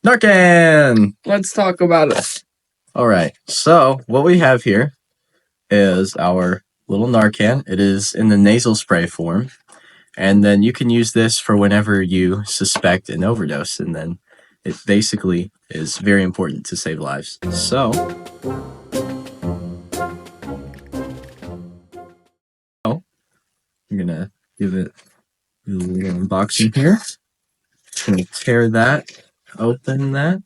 Narcan! Let's talk about it. All right, so what we have here is our little Narcan. It is in the nasal spray form, and then you can use this for whenever you suspect an overdose, and then it basically is very important to save lives. So, I'm gonna give it a little unboxing here. I'm gonna tear that, open that.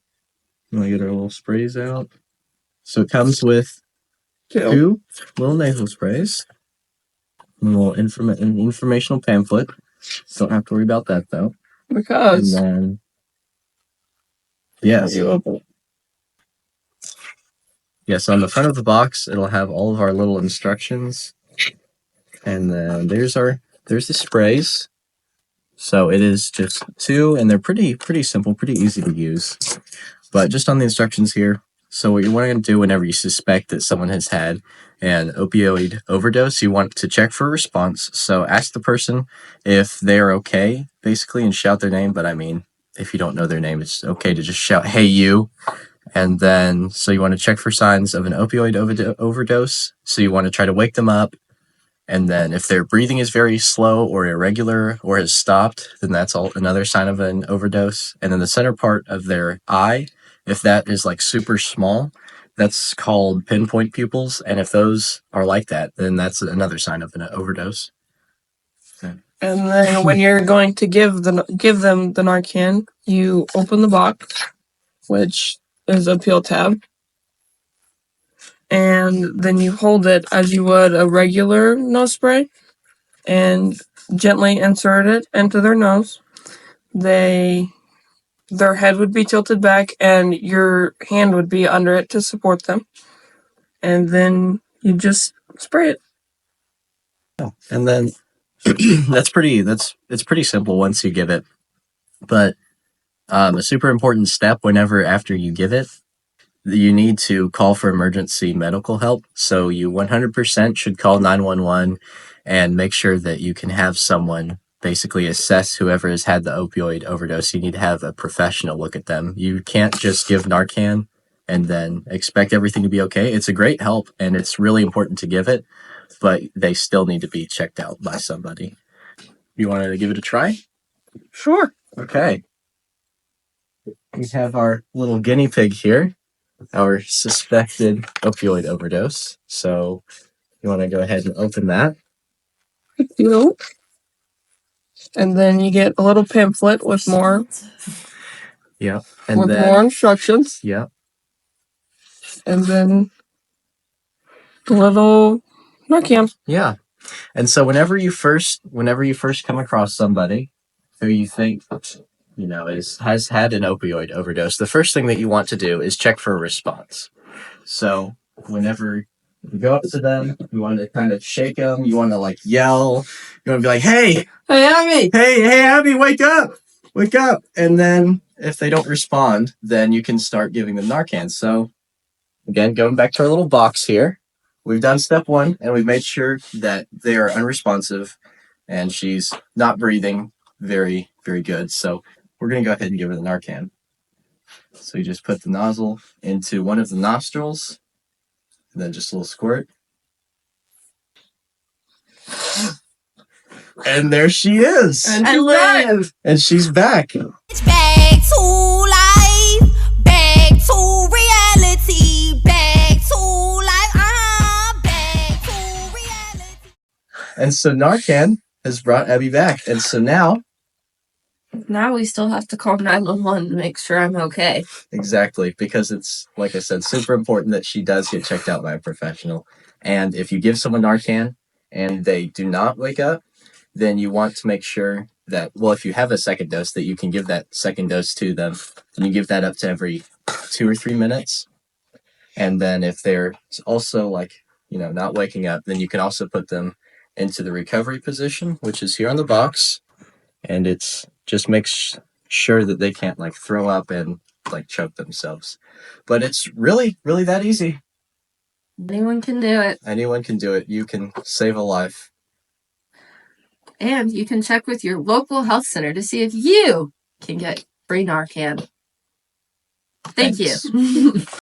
I'm gonna get our little sprays out. So it comes with two little nasal sprays, a little an informational pamphlet. Don't have to worry about that though. Because And then, yes. you open it. Yes, on the front of the box, it'll have all of our little instructions. And then there's the sprays. So it is just two, and they're pretty simple, pretty easy to use. But just on the instructions here, so what you want to do whenever you suspect that someone has had an opioid overdose, you want to check for a response. So ask the person if they're okay, basically, and shout their name. But I mean, if you don't know their name, it's okay to just shout, "Hey, you." And then, so you want to check for signs of an opioid overdose. So you want to try to wake them up. And then if their breathing is very slow or irregular or has stopped, then that's all another sign of an overdose. And then the center part of their eye, if that is like super small, that's called pinpoint pupils. And if those are like that, then that's another sign of an overdose. And then when you're going to give them the Narcan, you open the box, which is a peel tab, and then you hold it as you would a regular nose spray, and gently insert it into their nose. Their head would be tilted back, and your hand would be under it to support them, and then you just spray it. And then it's pretty simple once you give it. But a super important step whenever after you give it, you need to call for emergency medical help. So you 100% should call 911 and make sure that you can have someone basically assess whoever has had the opioid overdose. You need to have a professional look at them. You can't just give Narcan and then expect everything to be okay. It's a great help and it's really important to give it, but they still need to be checked out by somebody. You want to give it a try? Sure. Okay. We have our little guinea pig here, our suspected opioid overdose. So you want to go ahead and open that. Nope. And then you get a little pamphlet with more. Yeah. And with more instructions. Yeah. And then the little Narcan. Yeah. And so whenever you first come across somebody who you think has had an opioid overdose, the first thing that you want to do is check for a response. So whenever you go up to them, you want to kind of shake them, you want to like yell, you want to be like, hey Abby, hey Abby, wake up, and then if they don't respond, then you can start giving them Narcan. So again, going back to our little box here, we've done step one, and we've made sure that they are unresponsive, and she's not breathing very, very good. So we're going to go ahead and give her the Narcan. So you just put the nozzle into one of the nostrils, and then just a little squirt. And there she is. And I live. And she's back. It's back to life, back to reality, back to life, back to reality. And so Narcan has brought Abby back. And so now we still have to call 911 to make sure I'm okay. Exactly, because it's, like I said, super important that she does get checked out by a professional. And if you give someone Narcan and they do not wake up, then you want to make sure that, well, if you have a second dose, that you can give that second dose to them. And you give that up to every 2 or 3 minutes. And then if they're also not waking up, then you can also put them into the recovery position, which is here on the box. And it's just makes sure that they can't throw up and choke themselves. But it's really, really that easy. Anyone can do it. Anyone can do it. You can save a life. And you can check with your local health center to see if you can get free Narcan. Thank Thanks. you.